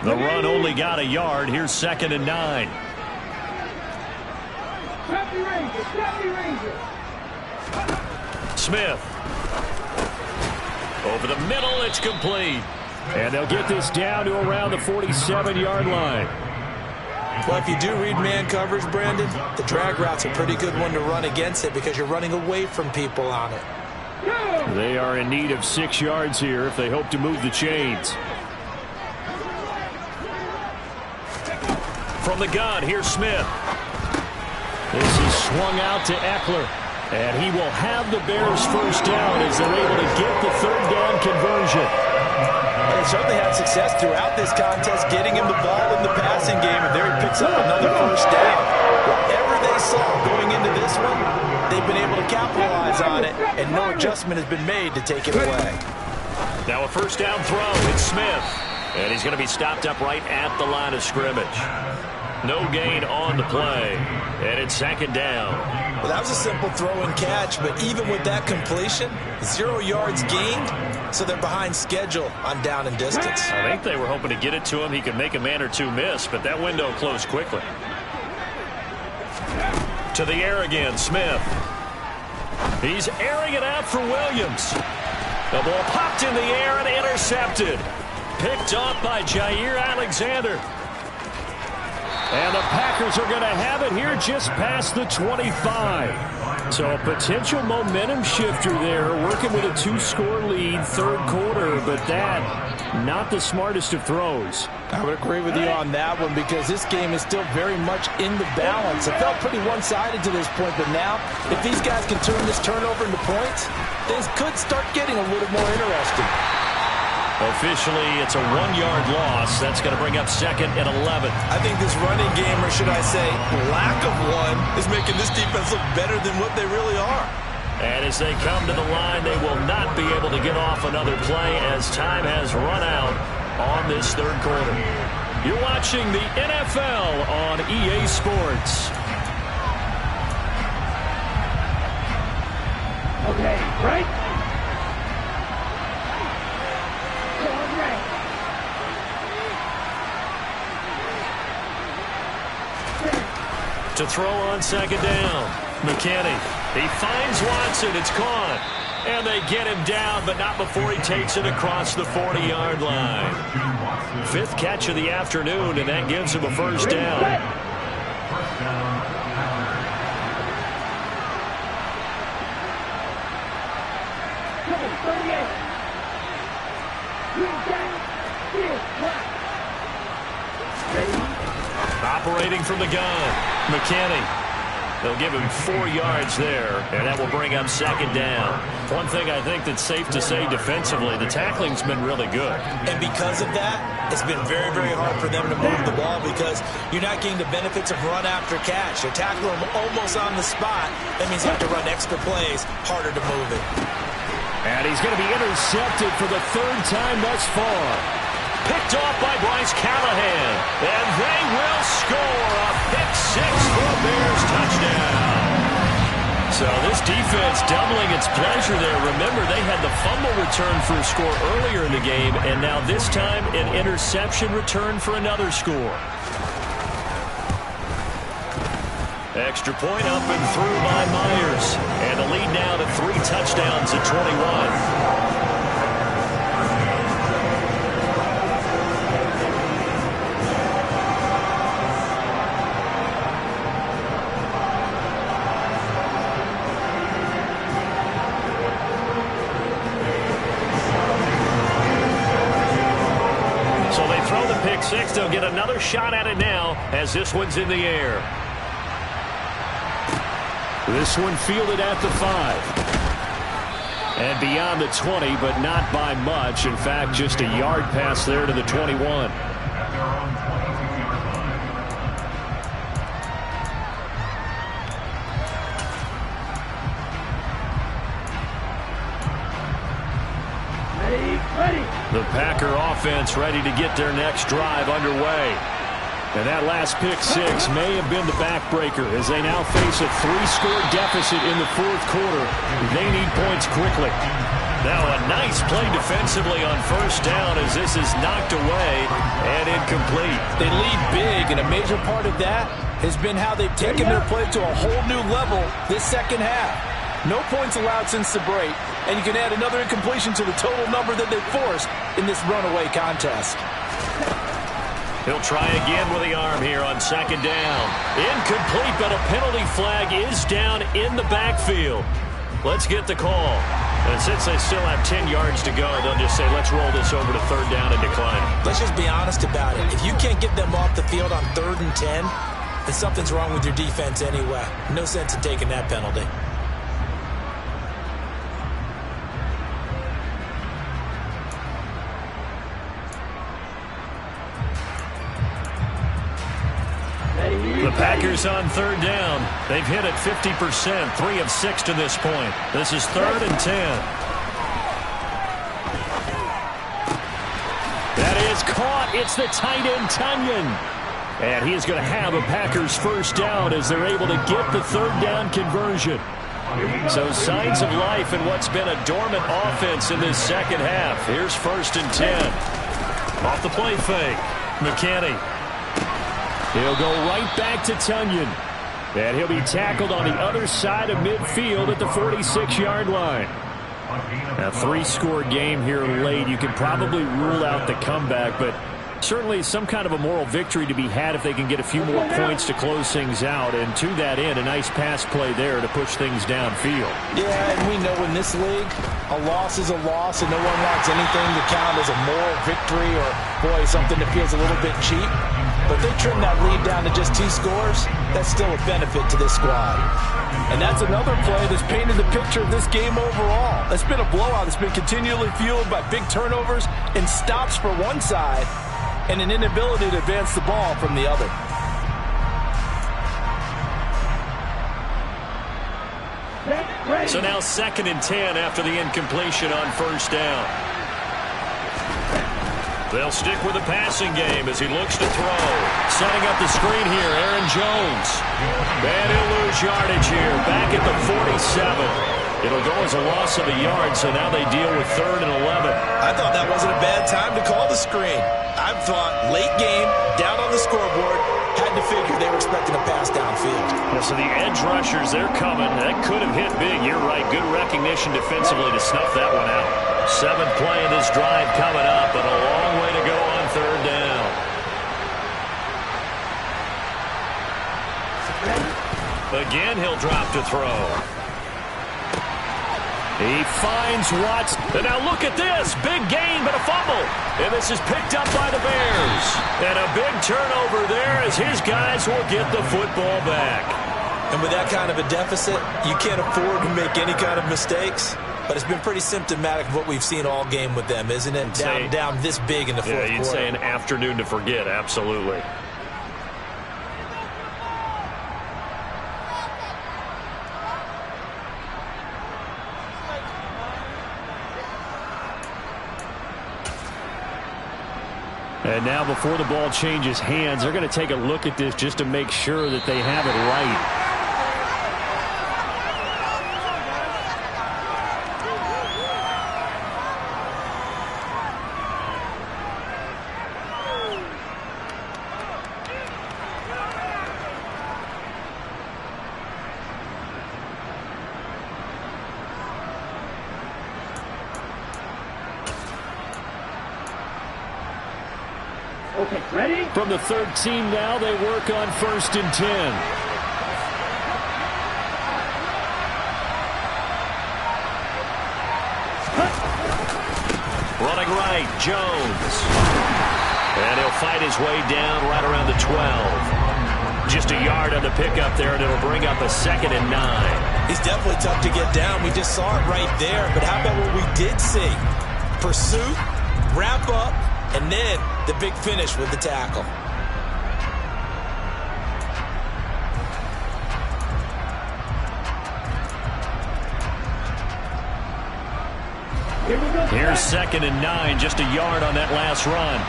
The run only got a yard. Here's 2nd and 9. Smith. Over the middle, it's complete. And they'll get this down to around the 47-yard line. Well, if you do read man coverage, Brandon, the drag route's a pretty good one to run against it because you're running away from people on it. They are in need of 6 yards here if they hope to move the chains. From the gun, here's Smith. This is swung out to Eckler. And he will have the Bears first down as they're able to get the third down conversion. They certainly had success throughout this contest getting him the ball in the passing game, and there he picks up another first down. Whatever they saw going into this one, they've been able to capitalize on it, and no adjustment has been made to take it away. Now a first down throw. It's Smith. And he's going to be stopped up right at the line of scrimmage. No gain on the play. And it's 2nd down. Well, that was a simple throw and catch, but even with that completion, 0 yards gained, so they're behind schedule on down and distance. I think they were hoping to get it to him. He could make a man or two miss, but that window closed quickly. To the air again, Smith. He's airing it out for Williams. The ball popped in the air and intercepted. Picked off by Jair Alexander. And the Packers are going to have it here just past the 25. So a potential momentum shifter there, working with a 2-score lead, 3rd quarter, but that, not the smartest of throws. I would agree with you on that one because this game is still very much in the balance. It felt pretty one-sided to this point, but now, if these guys can turn this turnover into points, things could start getting a little more interesting. Officially, it's a 1-yard loss. That's going to bring up 2nd and 11. I think this running game, or should I say lack of one, is making this defense look better than what they really are. And as they come to the line, they will not be able to get off another play as time has run out on this 3rd quarter. You're watching the NFL on EA Sports. Okay, right? To throw on 2nd down. McKinney. He finds Watson. It's caught. And they get him down, but not before he takes it across the 40-yard line. 5th catch of the afternoon, and that gives him a first down. Operating from the gun, McKinney. They'll give him 4 yards there, and that will bring up 2nd down. One thing I think that's safe to say defensively, the tackling's been really good. And because of that, it's been very, very hard for them to move the ball because you're not getting the benefits of run after catch. You're tackling them almost on the spot. That means you have to run extra plays, harder to move it. And he's going to be intercepted for the 3rd time thus far. Picked off by Bryce Callahan. And they will score a pick-6 for a Bears touchdown. So this defense doubling its pleasure there. Remember, they had the fumble return for a score earlier in the game, and now this time an interception return for another score. Extra point up and through by Myers. And the lead now to 3 touchdowns at 21. Pick-6, they'll get another shot at it now as this one's in the air. This one fielded at the 5. And beyond the 20, but not by much. In fact, just a yard pass there to the 21. The Packer offense ready to get their next drive underway. And that last pick-6 may have been the backbreaker as they now face a 3-score deficit in the 4th quarter. They need points quickly. Now a nice play defensively on 1st down as this is knocked away and incomplete. They lead big, and a major part of that has been how they've taken their play to a whole new level this 2nd half. No points allowed since the break, and you can add another incompletion to the total number that they've forced in this runaway contest. He'll try again with the arm here on 2nd down. Incomplete, but a penalty flag is down in the backfield. Let's get the call. And since they still have 10 yards to go, they'll just say, let's roll this over to 3rd down and decline it. Let's just be honest about it. If you can't get them off the field on 3rd and 10, then something's wrong with your defense anyway. No sense in taking that penalty. The Packers on 3rd down. They've hit it 50%, 3 of 6 to this point. This is 3rd and 10. That is caught. It's the tight end, Tunyon. And he is going to have a Packers 1st down as they're able to get the 3rd down conversion. So signs of life in what's been a dormant offense in this 2nd half. Here's 1st and 10. Off the play fake. McKinney. He'll go right back to Tunyon. And he'll be tackled on the other side of midfield at the 46-yard line. A 3-score game here late. You can probably rule out the comeback, but certainly some kind of a moral victory to be had if they can get a few more points to close things out. And to that end, a nice pass play there to push things downfield. Yeah, and we know in this league, a loss is a loss, and no one wants anything to count as a moral victory or, boy, something that feels a little bit cheap. But they trim that lead down to just 2 scores. That's still a benefit to this squad. And that's another play that's painted the picture of this game overall. It's been a blowout that's been continually fueled by big turnovers and stops for one side and an inability to advance the ball from the other. So now 2nd and 10 after the incompletion on 1st down. They'll stick with the passing game as he looks to throw. Setting up the screen here, Aaron Jones. And he'll lose yardage here, back at the 47. It'll go as a loss of a yard, so now they deal with 3rd and 11. I thought that wasn't a bad time to call the screen. I thought late game, down on the scoreboard, had to figure they were expecting a pass downfield. The So the edge rushers, they're coming. That could have hit big. You're right. Good recognition defensively to snuff that one out. 7th play of this drive coming up, but a long way to go on 3rd down. Again, he'll drop to throw. He finds Watts. And now look at this. Big gain, but a fumble. And this is picked up by the Bears. And a big turnover there as his guys will get the football back. And with that kind of a deficit, you can't afford to make any kind of mistakes. But it's been pretty symptomatic of what we've seen all game with them, isn't it? Down this big in the fourth quarter. Yeah, you'd say an afternoon to forget, absolutely. And now before the ball changes hands, they're going to take a look at this just to make sure that they have it right. Okay, ready? From the 13 now, they work on 1st and 10. Running right, Jones. And he'll fight his way down right around the 12. Just a yard on the pickup there, and it'll bring up a 2nd and 9. He's definitely tough to get down. We just saw it right there. But how about what we did see? Pursuit, wrap up, and then the big finish with the tackle. Here's 2nd and 9, just a yard on that last run.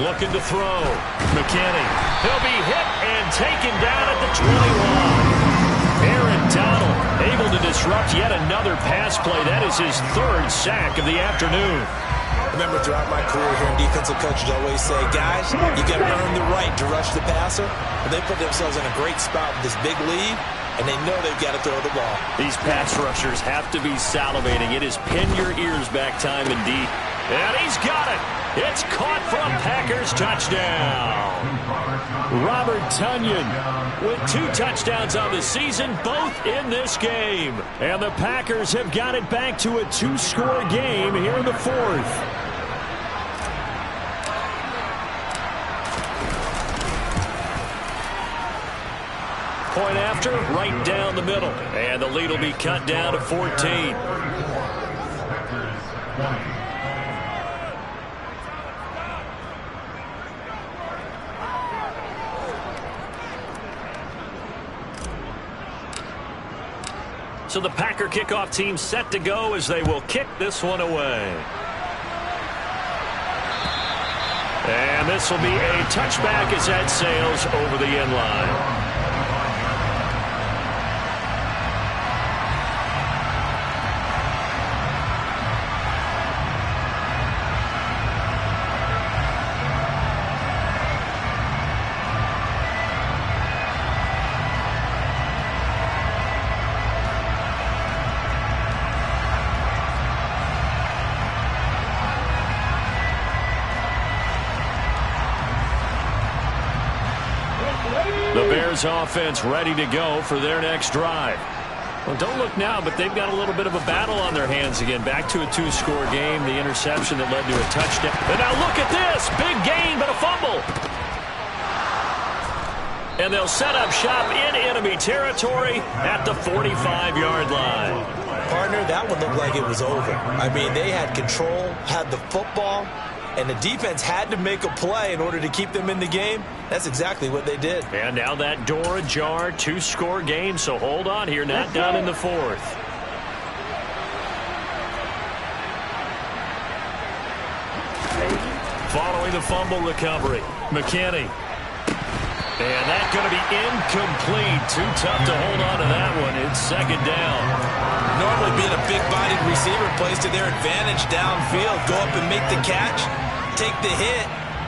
Looking to throw. McKinney. He'll be hit and taken down at the 21. Aaron Donald able to disrupt yet another pass play. That is his 3rd sack of the afternoon. Remember, throughout my career here, defensive coaches always say, guys, you got to earn the right to rush the passer. But they put themselves in a great spot with this big lead, and they know they've got to throw the ball. These pass rushers have to be salivating. It is pin your ears back time indeed. And he's got it. It's caught for a Packers touchdown. Robert Tonyan with 2 touchdowns on the season, both in this game. And the Packers have got it back to a 2-score game here in the 4th. Point after, right down the middle. And the lead will be cut down to 14. So the Packer kickoff team set to go as they will kick this one away. And this will be a touchback as that sails over the end line. The Bears offense ready to go for their next drive. Well, don't look now, but they've got a little bit of a battle on their hands again. Back to a 2-score game. The interception that led to a touchdown. And now look at this. Big gain, but a fumble. And they'll set up shop in enemy territory at the 45-yard line. Partner, that one looked like it was over. I mean, they had control, had the football, and the defense had to make a play in order to keep them in the game. That's exactly what they did. And now that door ajar, 2-score game, so hold on here, not done in the 4th. Following the fumble recovery, McKinney. And that's going to be incomplete. Too tough to hold on to that one. It's 2nd down. Normally being a big-bodied receiver plays to their advantage downfield. Go up and make the catch, take the hit,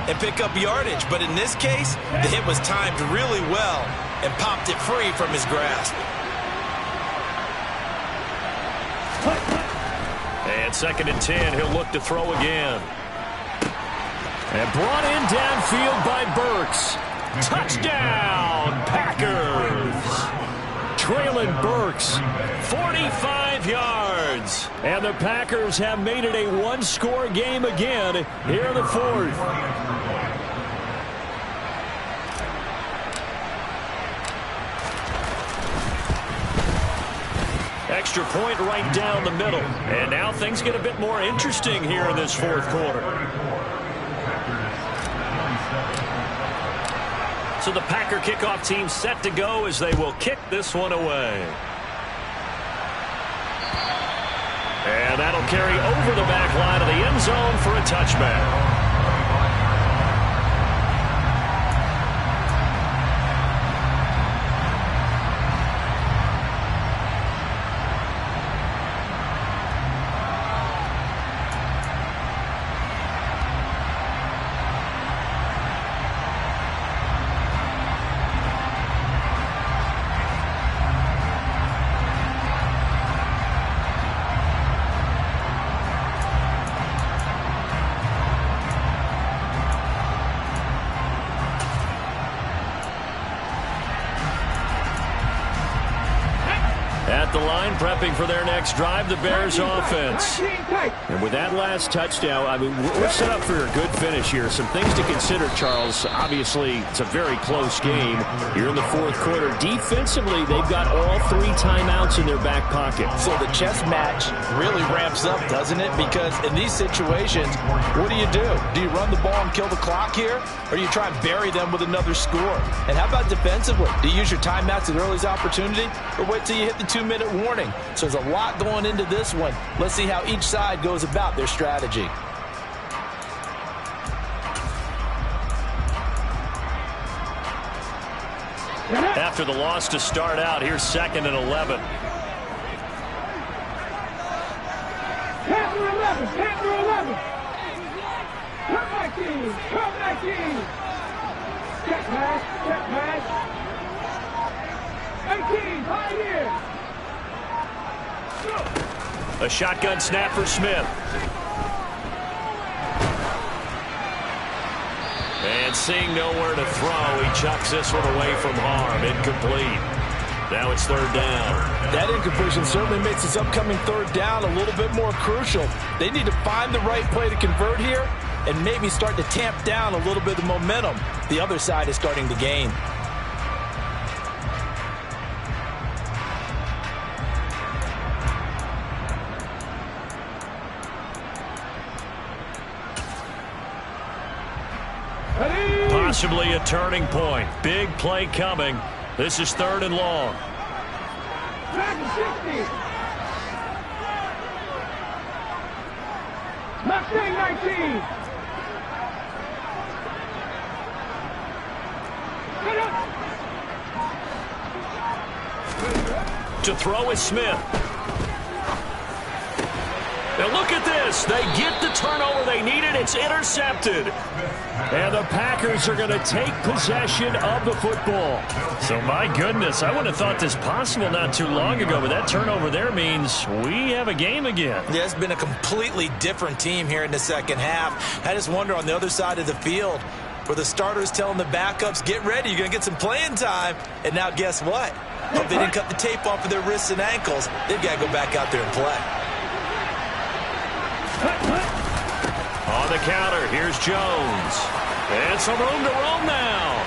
and pick up yardage. But in this case, the hit was timed really well and popped it free from his grasp. And 2nd and 10, he'll look to throw again. And brought in downfield by Burks. Touchdown, Packers! Traylon Burks, 45 yards. And the Packers have made it a one-score game again here in the 4th. Extra point right down the middle. And now things get a bit more interesting here in this 4th quarter. So the Packer kickoff team set to go as they will kick this one away. And that'll carry over the back line of the end zone for a touchback. At the line, prepping for their next drive, the Bears offense. And with that last touchdown, I mean, we're set up for a good finish here. Some things to consider, Charles. Obviously, it's a very close game here in the 4th quarter. Defensively, they've got all 3 timeouts in their back pocket. So the chess match really ramps up, doesn't it? Because in these situations, what do? Do you run the ball and kill the clock here? Or do you try and bury them with another score? And how about defensively? Do you use your timeouts at early's opportunity? Or wait till you hit the 2-minute warning? So there's a lot going into this one. Let's see how each side goes about their strategy. After the loss to start out, here's 2nd and 11. Panther 11, Panther 11. Come back in, come back in. Check pass, check pass. 18, high here. A shotgun snap for Smith. And seeing nowhere to throw, he chucks this one away from harm. Incomplete. Now it's 3rd down. That incompletion certainly makes this upcoming 3rd down a little bit more crucial. They need to find the right play to convert here and maybe start to tamp down a little bit of momentum. The other side is starting the game. Possibly a turning point. Big play coming. This is 3rd and long. Mustang 19. To throw is Smith. Now look at this. They get the turnover they needed. It's intercepted. And the Packers are going to take possession of the football. So, my goodness, I wouldn't have thought this possible not too long ago, but that turnover there means we have a game again. Yeah, it's been a completely different team here in the 2nd half. I just wonder on the other side of the field where the starters telling the backups, get ready, you're going to get some playing time. And now guess what? Hope they didn't cut the tape off of their wrists and ankles. They've got to go back out there and play. On the counter, here's Jones. And some room to roam now.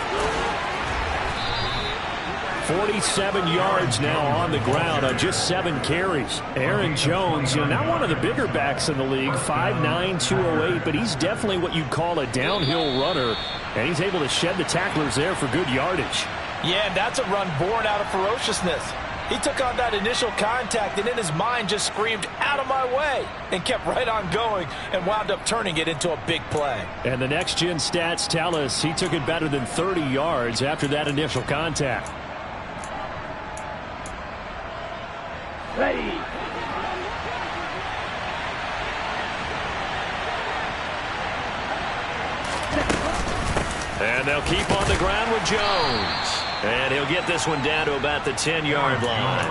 47 yards now on the ground on just 7 carries. Aaron Jones, not one of the bigger backs in the league, 5'9", 208, but he's definitely what you'd call a downhill runner, and he's able to shed the tacklers there for good yardage. Yeah, and that's a run born out of ferociousness. He took on that initial contact and in his mind just screamed, out of my way, and kept right on going and wound up turning it into a big play. And the next-gen stats tell us he took it better than 30 yards after that initial contact. Ready. And they'll keep on the ground with Jones. And he'll get this one down to about the 10-yard line.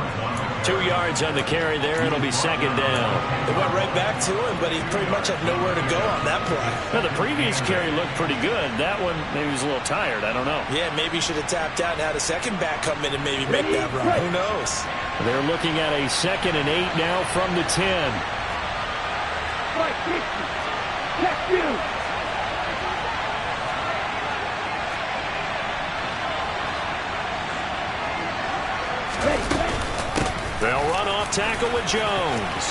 2 yards on the carry there. It'll be second down. They went right back to him, but he pretty much had nowhere to go on that play. Now, the previous carry looked pretty good. That one, maybe he was a little tired. I don't know. Yeah, maybe he should have tapped out and had a second back come in and maybe make that run. Who knows? They're looking at a 2nd and 8 now from the 10. Right, 50. Check you. They'll run off tackle with Jones.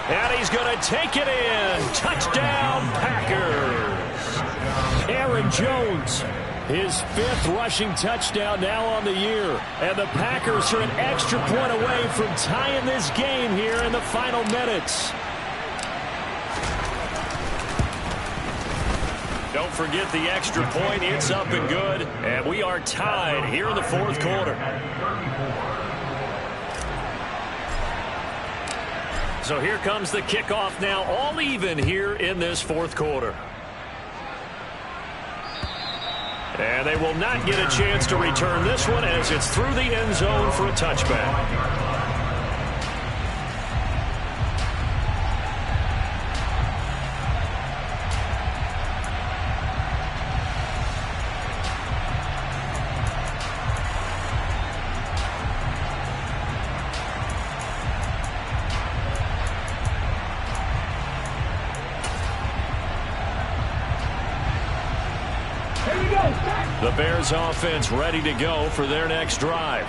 And he's going to take it in. Touchdown, Packers. Aaron Jones, his 5th rushing touchdown now on the year. And the Packers are an extra point away from tying this game here in the final minutes. Don't forget the extra point. It's up and good. And we are tied here in the 4th quarter. So here comes the kickoff now, all even here in this 4th quarter. And they will not get a chance to return this one as it's through the end zone for a touchback. The Bears offense ready to go for their next drive.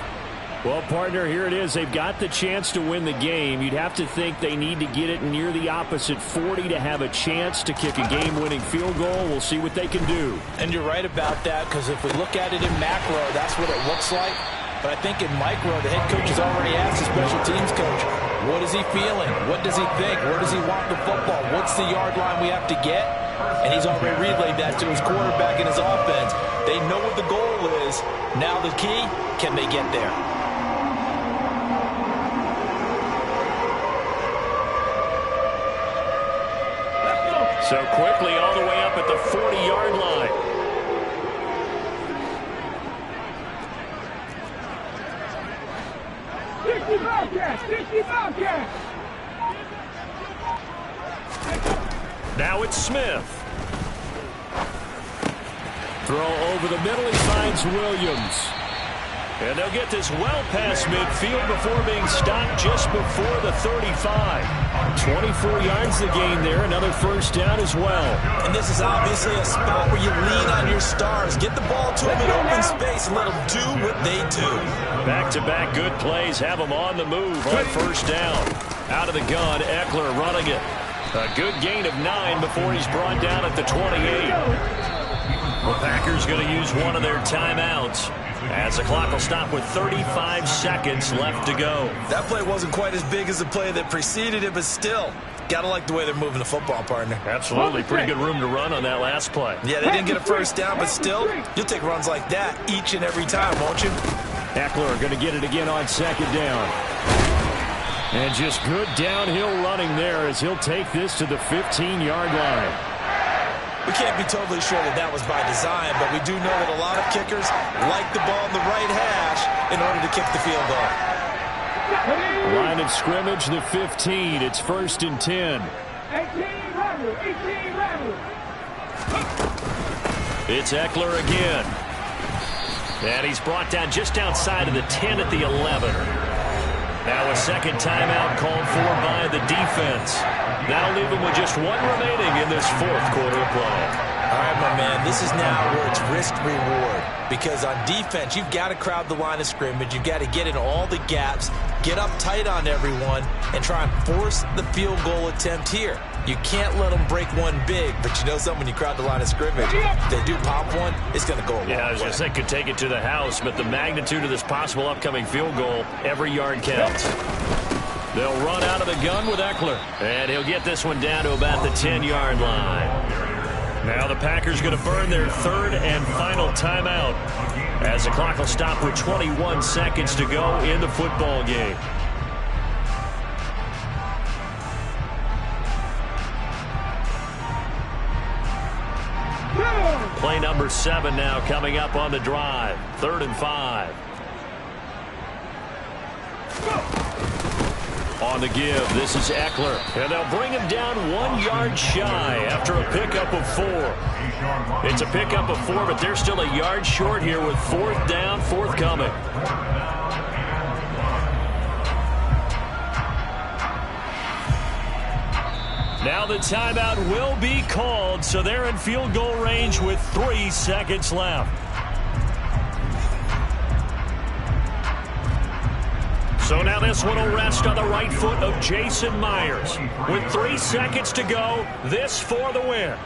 Well, partner, here it is. They've got the chance to win the game. You'd have to think they need to get it near the opposite 40 to have a chance to kick a game-winning field goal. We'll see what they can do. And you're right about that, because if we look at it in macro, that's what it looks like. But I think in micro, the head coach has already asked the special teams coach, what is he feeling? What does he think? Where does he want the football? What's the yard line we have to get? And he's already relayed that to his quarterback and his offense. They know what the goal is. Now the key, can they get there? So quickly all the way up at the 40-yard line. Now it's Smith. Throw over the middle. He finds Williams. And they'll get this well past midfield before being stopped just before the 35. 24 yards the gain there. Another first down as well. And this is obviously a spot where you lean on your stars. Get the ball to them in open space and let them do what they do. Back-to-back good plays have them on the move on first down. Out of the gun, Eckler running it. A good gain of 9 before he's brought down at the 28. The Packers going to use one of their timeouts as the clock will stop with 35 seconds left to go. That play wasn't quite as big as the play that preceded it, but still, got to like the way they're moving the football, partner. Absolutely. Pretty good room to run on that last play. Yeah, they didn't get a first down, but still, you'll take runs like that each and every time, won't you? Eckler going to get it again on second down. And just good downhill running there as he'll take this to the 15-yard line. We can't be totally sure that that was by design, but we do know that a lot of kickers like the ball in the right hash in order to kick the field goal. Line of scrimmage, the 15. It's 1st and 10. 18 Rebel, 18 Rebel. It's Eckler again. And he's brought down just outside of the 10 at the 11. Now a second timeout called for by the defense. That'll leave him with just one remaining in this 4th quarter of play. All right, my man, this is now where it's risk-reward. Because on defense, you've got to crowd the line of scrimmage. You've got to get in all the gaps, get up tight on everyone, and try and force the field goal attempt here. You can't let them break one big, but you know something, when you crowd the line of scrimmage, if they do pop one, it's going to go a long way. Yeah, I was just saying could take it to the house, but the magnitude of this possible upcoming field goal, every yard counts. They'll run out of the gun with Eckler, and he'll get this one down to about the 10-yard line. Now the Packers going to burn their 3rd and final timeout as the clock will stop with 21 seconds to go in the football game. Play number 7 now coming up on the drive. 3rd and 5. On the give, this is Eckler. And they'll bring him down 1 yard shy after a pickup of 4. It's a pickup of 4, but they're still a yard short here with 4th down, forthcoming. Now the timeout will be called, so they're in field goal range with 3 seconds left. So now this one will rest on the right foot of Jason Myers. With 3 seconds to go, this for the win.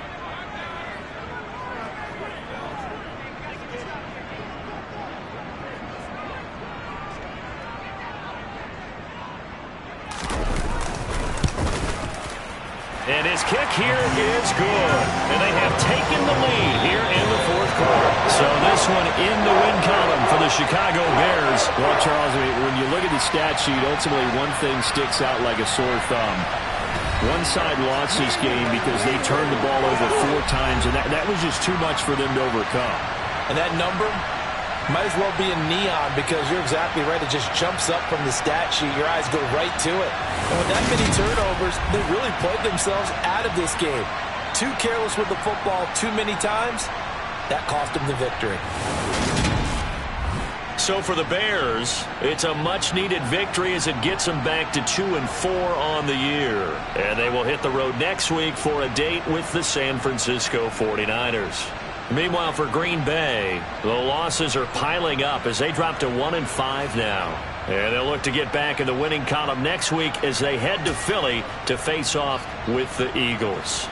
And his kick here is good. And they have taken the lead here in the 4th quarter. So this one in the win column for the Chicago Bears. Well, Charles, when you look at the stat sheet, ultimately one thing sticks out like a sore thumb. One side lost this game because they turned the ball over 4 times, and that was just too much for them to overcome. And that number might as well be in neon because you're exactly right. It just jumps up from the stat sheet. Your eyes go right to it. And with that many turnovers, they really played themselves out of this game. Too careless with the football too many times. That cost them the victory. So for the Bears, it's a much-needed victory as it gets them back to 2-4 on the year. And they will hit the road next week for a date with the San Francisco 49ers. Meanwhile, for Green Bay, the losses are piling up as they drop to 1-5 now. And they'll look to get back in the winning column next week as they head to Philly to face off with the Eagles.